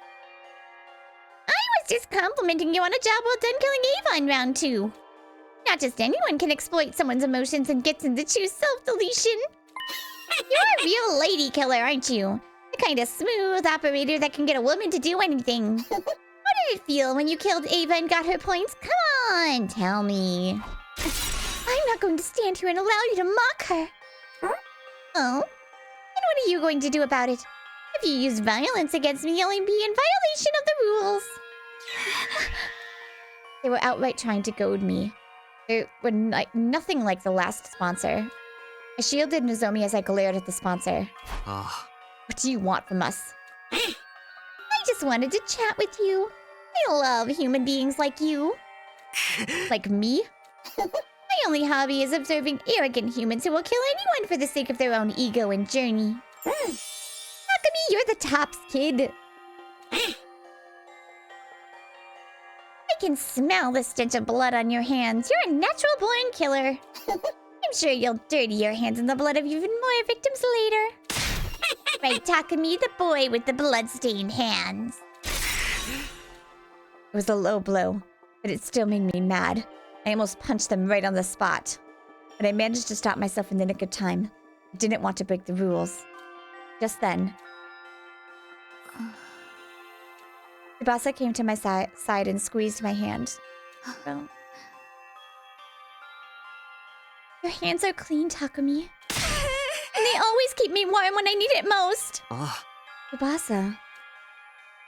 was just complimenting you on a job well done killing Ava in round 2. Not just anyone can exploit someone's emotions and gets into true self-deletion. You're a real lady killer, aren't you? The kind of smooth operator that can get a woman to do anything. How did it feel when you killed Ava and got her points? Come on, tell me. I'm not going to stand here and allow you to mock her. Oh? And what are you going to do about it? If you use violence against me, you'll be in violation of the rules. They were outright trying to goad me. They were nothing like the last sponsor. I shielded Nozomi as I glared at the sponsor. あ What do you want from us? I just wanted to chat with you. I love human beings like you. Like me? My only hobby is observing arrogant humans who will kill anyone for the sake of their own ego and journey. Takumi, you're the tops, kid. I can smell the stench of blood on your hands. You're a natural-born killer. I'm sure you'll dirty your hands in the blood of even more victims later. Right, Takumi, the boy with the blood-stained hands. It was a low blow, but it still made me mad. I almost punched them right on the spot. But I managed to stop myself in the nick of time. I didn't want to break the rules. Just then, Tsubasa came to my side and squeezed my hand. Oh. Your hands are clean, Takumi. And they always keep me warm when I need it most. あ Tsubasa.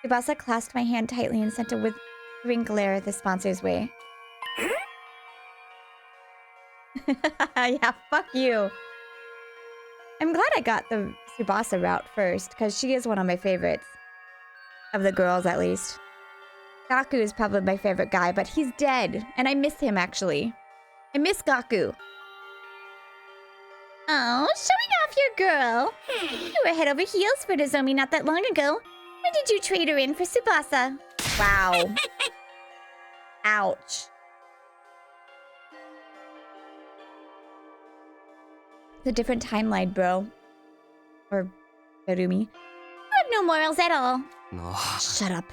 Tsubasa clasped my hand tightly and sent a withering glare the sponsor's way. Yeah, fuck you. I'm glad I got the Tsubasa route first, because she is one of my favorites. Of the girls, at least. Gaku is probably my favorite guy, but he's dead. And I miss him, actually. I miss Gaku. Oh, showing off your girl. You were head over heels for Nozomi not that long ago. When did you trade her in for Tsubasa? Wow. Ouch. It's a different timeline, bro. Or Narumi. You have no morals at all. な Shut up.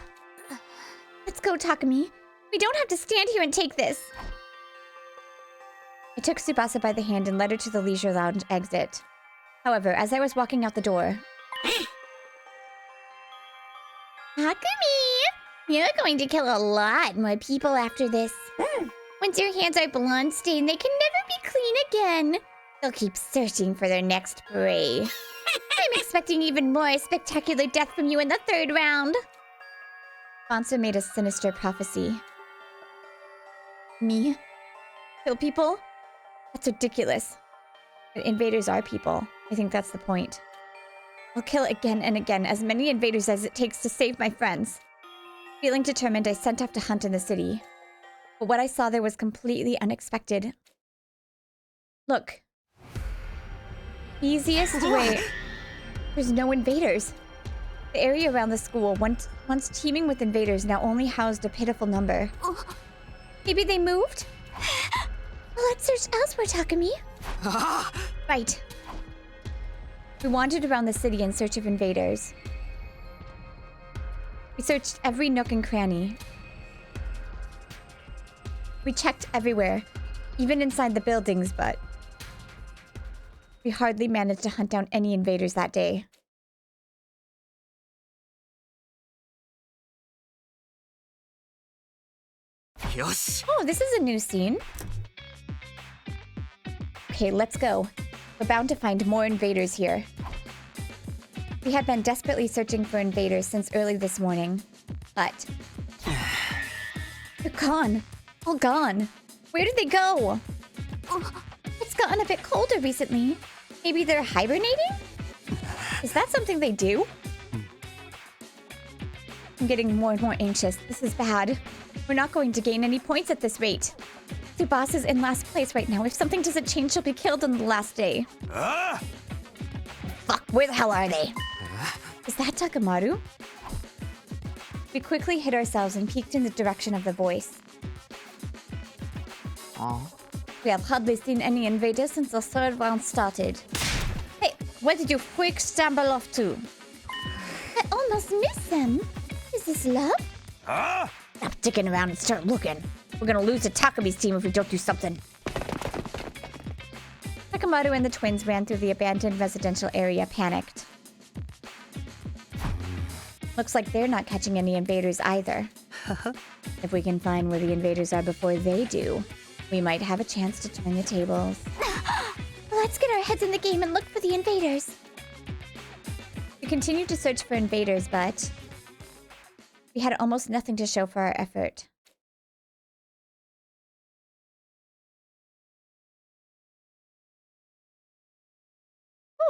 Let's go, Takumi. We don't have to stand here and take this. I took Tsubasa by the hand and led her to the leisure lounge exit. However, as I was walking out the door... Takumi! You're going to kill a lot more people after this. Once your hands are blood-stained, they can never be clean again. They'll keep searching for their next prey. I'm expecting even more spectacular death from you in the 3rd round. Sponsor made a sinister prophecy. Me? Kill people? That's ridiculous. But invaders are people. I think that's the point. I'll kill again and again, as many invaders as it takes to save my friends. Feeling determined, I set off to hunt in the city. But what I saw there was completely unexpected. Look. Easiest way... There's no invaders. The area around the school, once teeming with invaders, now only housed a pitiful number. Maybe they moved? Let's search elsewhere, Takumi. Right. We wandered around the city in search of invaders. We searched every nook and cranny. We checked everywhere, even inside the buildings, but... we hardly managed to hunt down any invaders that day. よし Oh, this is a new scene. Okay, let's go. We're bound to find more invaders here. We had been desperately searching for invaders since early this morning, but they're gone. All gone. Where did they go? Oh, it's gotten a bit colder recently. Maybe they're hibernating? Is that something they do? I'm getting more and more anxious. This is bad. We're not going to gain any points at this rate. Tsubasa is in last place right now. If something doesn't change, she'll be killed on the last day. Fuck, where the hell are they? Is that Takamaru? We quickly hid ourselves and peeked in the direction of the voice. We have hardly seen any invaders since the third round started. Hey, where did you freak stumble off to? I almost missed them. Is this love? Stop dicking around and start looking. We're gonna lose to Takami's team if we don't do something. Takamaru and the twins ran through the abandoned residential area, panicked. Looks like they're not catching any invaders either. If we can find where the invaders are before they do, we might have a chance to turn the tables. Let's get our heads in the game and look for the invaders. We continued to search for invaders, but we had almost nothing to show for our effort.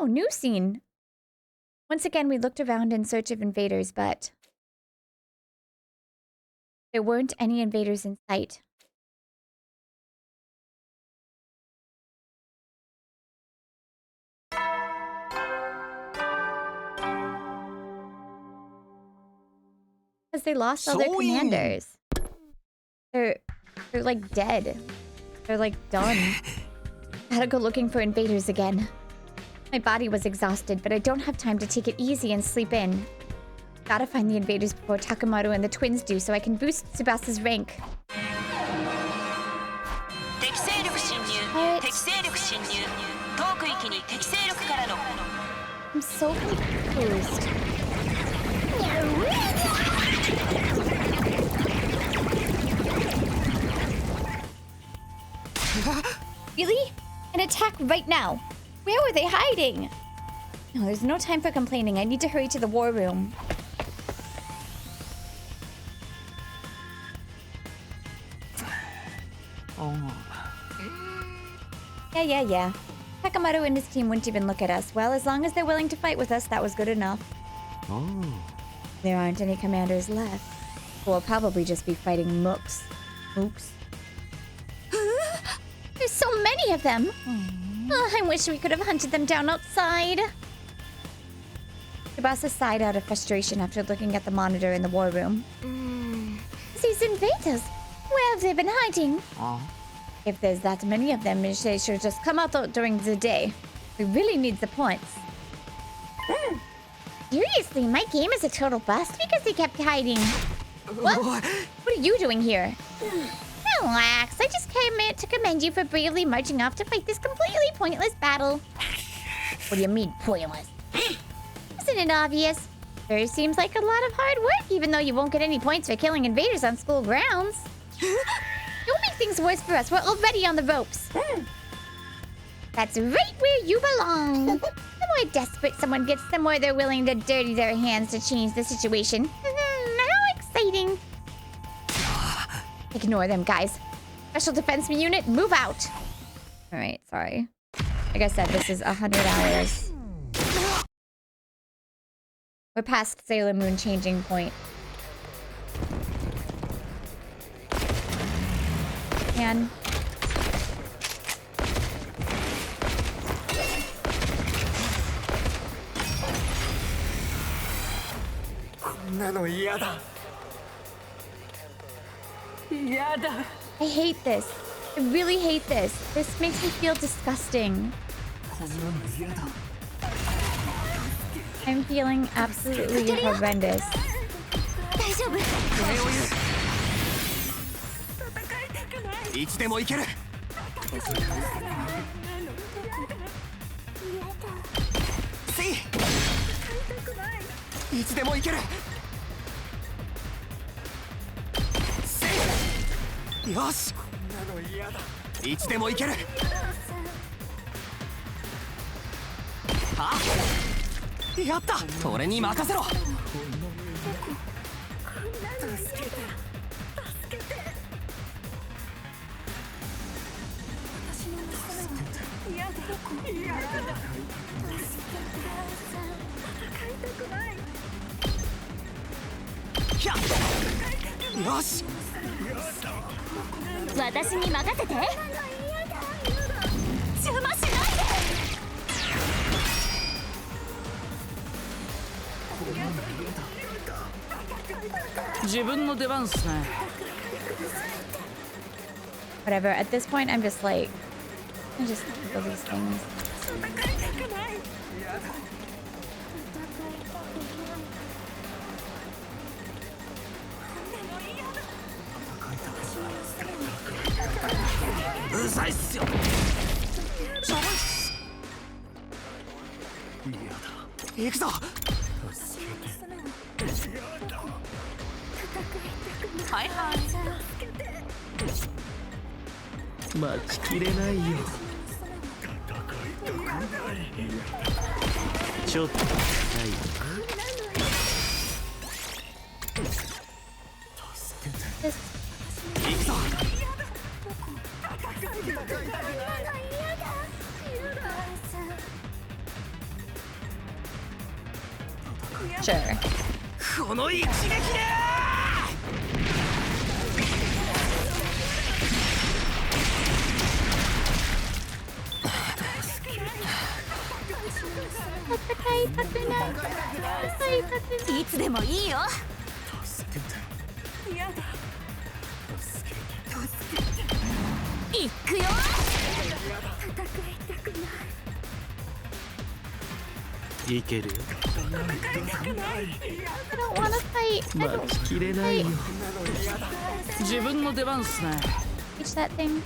Oh, new scene. Once again, we looked around in search of invaders, but there weren't any invaders in sight. Because they lost all their commanders. They're like dead. They're like done. Gotta go looking for invaders again. My body was exhausted, but I don't have time to take it easy and sleep in. Gotta find the invaders before Takamaru and the twins do so I can boost Tsubasa's rank. I'm so confused. Really? An attack right now? Where were they hiding? No, there's no time for complaining. I need to hurry to the war room. Yeah. Takamaru and his team wouldn't even look at us. Well, as long as they're willing to fight with us, that was good enough. There aren't any commanders left. We'll probably just be fighting mooks. Mooks? There's so many of them! Oh, I wish we could have hunted them down outside. Tsubasa sighed out of frustration after looking at the monitor in the war room. These invaders, where have they been hiding? If there's that many of them, they should just come out during the day. We really need the points. Seriously, my game is a total bust because they kept hiding. What? What are you doing here? Relax, I just came in to commend you for bravely marching off to fight this completely pointless battle. What do you mean, pointless? Isn't it obvious? Sure seems like a lot of hard work, even though you won't get any points for killing invaders on school grounds. Don't make things worse for us, we're already on the ropes. That's right where you belong. The more desperate someone gets, the more they're willing to dirty their hands to change the situation. How exciting. Ignore them, guys. Special Defense Unit, move out. Alright, sorry. Like I said, this is 100 hours. We're past Sailor Moon changing point. Man. I hate this. I really hate this. This makes me feel disgusting. I'm feeling absolutely horrendous. よしいつでもいける。あ、やった。俺に任せろ。よし私に任せて。邪魔しないで。自分の出番っすね。 Whatever. At this point, I'm just like, I just kill these things. Hi. 待ちきれないよ。ちょっと高い。行くぞ。 Sure. この一撃で。いつでもいいよ。行くよ。いけるよ。 I don't want to fight. I 待ちきれないよ。自分の出番っすね。 reach that thing.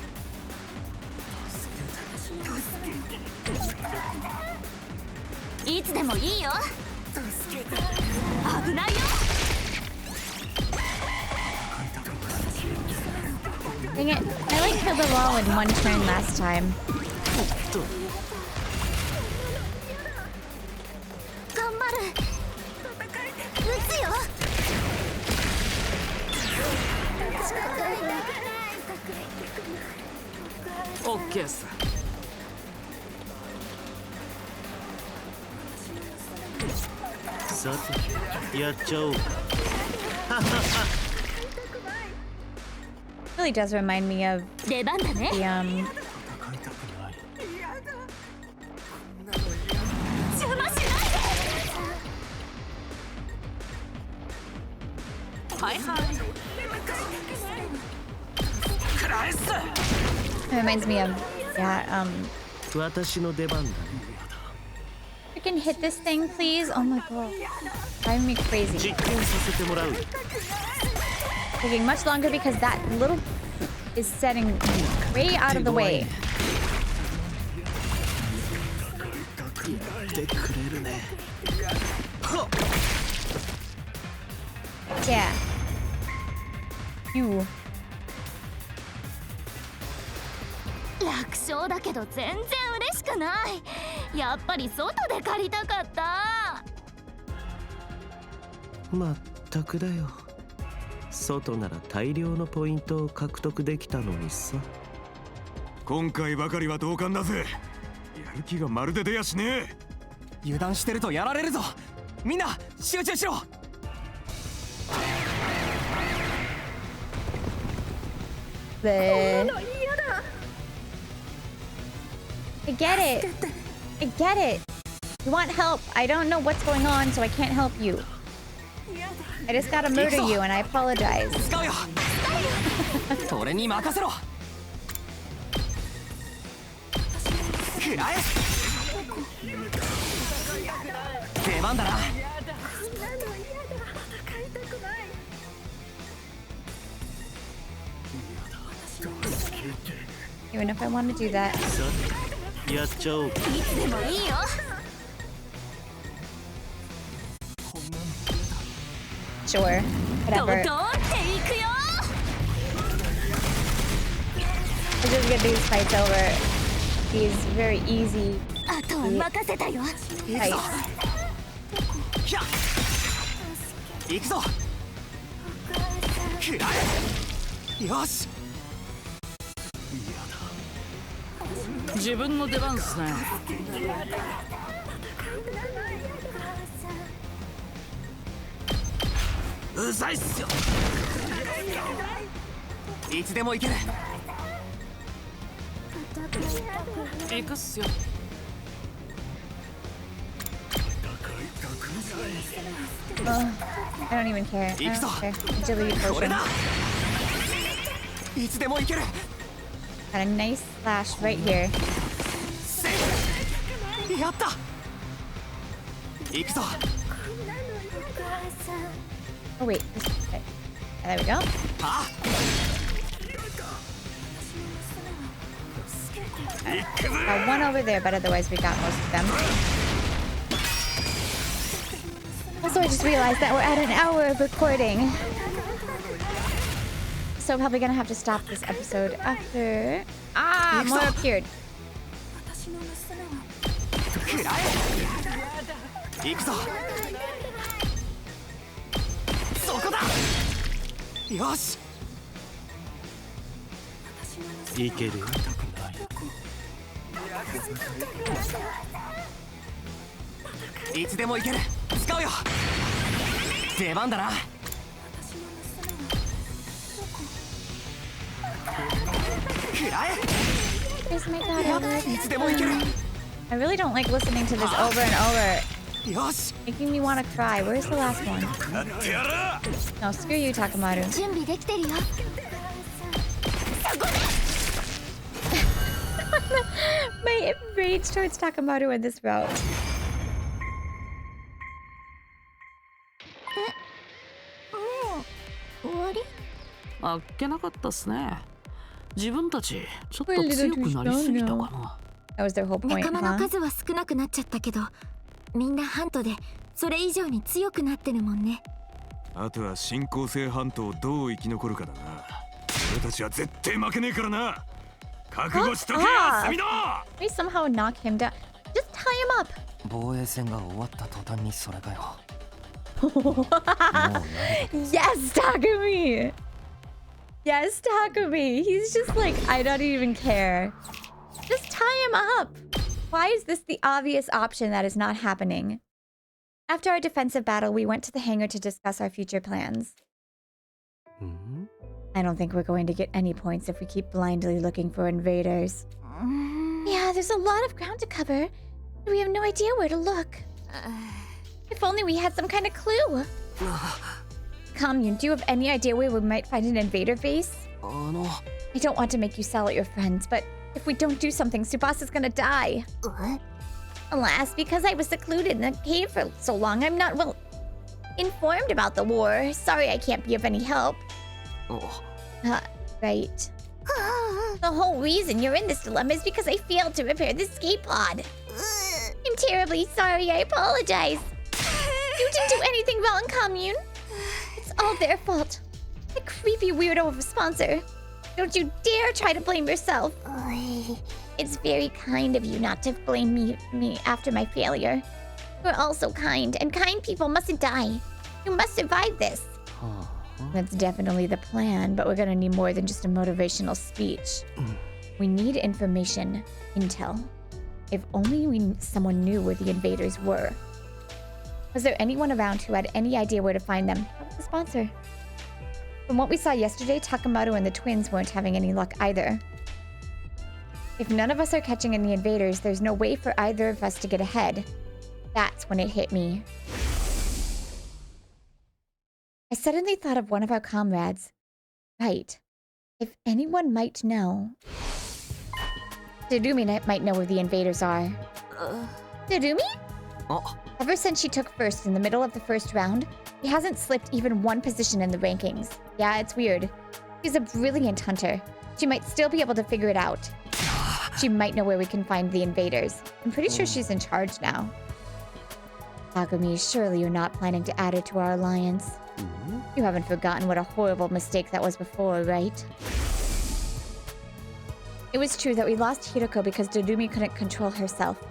いつでもいいよ。危ないよ。 Dang it. I like killed the wall in one turn last time. 頑張る。撃つよ。オッケーっす。さてやっちゃおう。 Really does remind me of 出番だね。 the 邪魔しないで。はいはい。 it reminds me of私の出番だね。 freaking hit this thing, please. Oh my god. Driving me crazy. 実験させてもらう。 Taking much longer because that little is setting way out of the way. やってくれるね。 Yeah. You. 楽勝だけど全然嬉しくない。やっぱり外で借りたかった。まったくだよ。外なら大量のポイントを獲得できたのにさ。今回ばかりは同感だぜ。やる気がまるで出やしねえ。油断してるとやられるぞ。みんな集中しろ。 I get it. I get it. You want help. I don't know what's going on, so I can't help you. I just gotta murder you, and I apologize. 使うよ。俺に任せろ。食らえ。出番だな。 Even if I want to do that. さてやっちゃおう。いつでもいいよ。 Sure. ドド Whatever. ーンっていくよ。Let's just get these fights over. These very easy あとは任せたよ。 fights. ひゃ行くぞくらえよし自分の出番っすね。うざいっすよいつでも行ける行くっすよ。I don't even care. I don't care. Agility これ potion. だいつでも行ける Got a nice slash right here. セーフやった行くぞ Oh wait, this okay. There we go. あ Got one over there, but otherwise we got most of them. Also, I just realized that we're at an hour of recording. So probably gonna have to stop this episode after... Ah, more appeared. くらえ行くぞそこだよしいけるよ。いつでも行ける使うよ出番だなくら Here's my daughter. えいつでも行ける I really don't like listening to this over and over, よし making me want to cry. Where's the last one? やってやる No, screw you, Takamaru. 準備できてるよ。 My rage towards Takamaru in this route. 終わり？あっけなかったっすね。自分たちちょっと強くなりすぎたかな。That was their whole point, 仲間の huh? 数は少なくなっちゃったけど、みんなハントでそれ以上に強くなってるもんね。あとは進行性ハントをどう生き残るかだな俺たちは絶対負けねえからな覚悟しとけよセミノ We somehow knock him down. Just tie him up. 防衛戦が終わった途端にそれかよ Yes, Takumi. Yes, Takumi. He's just like, I don't even care. Just tie him up. Why is this the obvious option that is not happening? After our defensive battle, we went to the hangar to discuss our future plans. I don't think we're going to get any points if we keep blindly looking for invaders. Yeah, there's a lot of ground to cover. We have no idea where to look. If only we had some kind of clue. Kamyuhn, do you have any idea where we might find an invader base? あの I don't want to make you sell at your friends, but if we don't do something, Tsubasa gonna die. Alas, because I was secluded in a cave for so long, I'm not well informed about the war. Sorry I can't be of any help. お Right. The whole reason you're in this dilemma is because I failed to repair the escape pod. I'm terribly sorry, I apologize. You didn't do anything wrong, Kamyuhn. It's all their fault. A creepy weirdo of a sponsor. Don't you dare try to blame yourself. It's very kind of you not to blame me after my failure. You're all so kind, and kind people mustn't die. You must survive this. That's definitely the plan, but we're gonna need more than just a motivational speech. We need information, intel. If only someone knew where the invaders were. Was there anyone around who had any idea where to find them? How about the sponsor? From what we saw yesterday, Takamaru and the twins weren't having any luck either. If none of us are catching any invaders, there's no way for either of us to get ahead. That's when it hit me. I suddenly thought of one of our comrades. Right. If anyone might know... Tsurumi might know where the invaders are. Tsurumi? Oh. Ever since she took first in the middle of the first round, he hasn't slipped even one position in the rankings. Yeah, it's weird. She's a brilliant hunter. She might still be able to figure it out. She might know where we can find the invaders. I'm pretty sure she's in charge now. Takumi, surely you're not planning to add her to our alliance. You haven't forgotten what a horrible mistake that was before, right? It was true that we lost Hiroko because Dorumi couldn't control herself.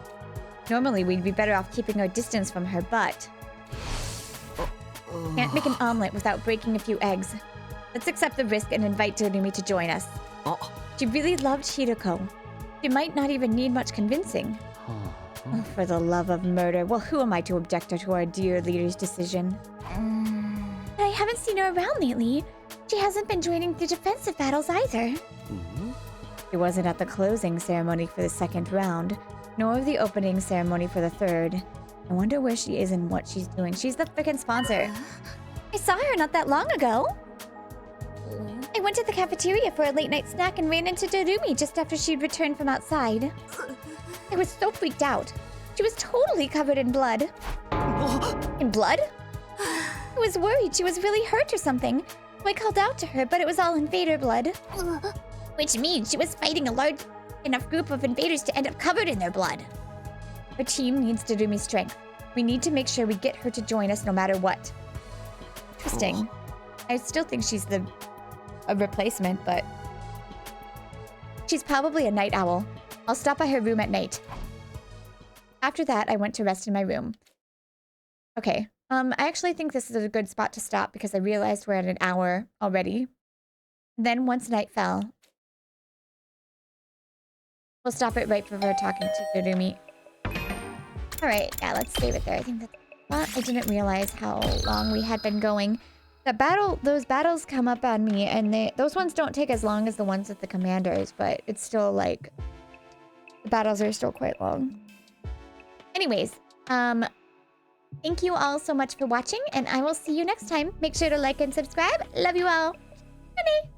Normally, we'd be better off keeping our distance from her, but... Can't make an omelet without breaking a few eggs. Let's accept the risk and invite Dorumi to join us. She really loved Hiroko. She might not even need much convincing. Oh, for the love of murder. Well, who am I to object to our dear leader's decision? I haven't seen her around lately. She hasn't been joining the defensive battles either. She wasn't at the closing ceremony for the second round, nor the opening ceremony for the third. I wonder where she is and what she's doing. She's the frickin' sponsor. I saw her not that long ago. I went to the cafeteria for a late night snack and ran into Dorumi just after she'd returned from outside. I was so freaked out. She was totally covered in blood. In blood? I was worried she was really hurt or something. So I called out to her, but it was all invader blood. Which means she was fighting a large enough group of invaders to end up covered in their blood. Our team needs Dorumi's strength. We need to make sure we get her to join us no matter what. Interesting. I still think she's a replacement, but... She's probably a night owl. I'll stop by her room at night. After that, I went to rest in my room. Okay. I actually think this is a good spot to stop because I realized we're at an hour already. Then once night fell, we'll stop it right before talking to Dorumi. Alright, yeah, let's save it there. I think that's... I didn't realize how long we had been going. Those battles come up on me, and those ones don't take as long as the ones with the commanders, but it's still like... The battles are still quite long. Anyways, thank you all so much for watching, and I will see you next time. Make sure to like and subscribe. Love you all. Bye-bye.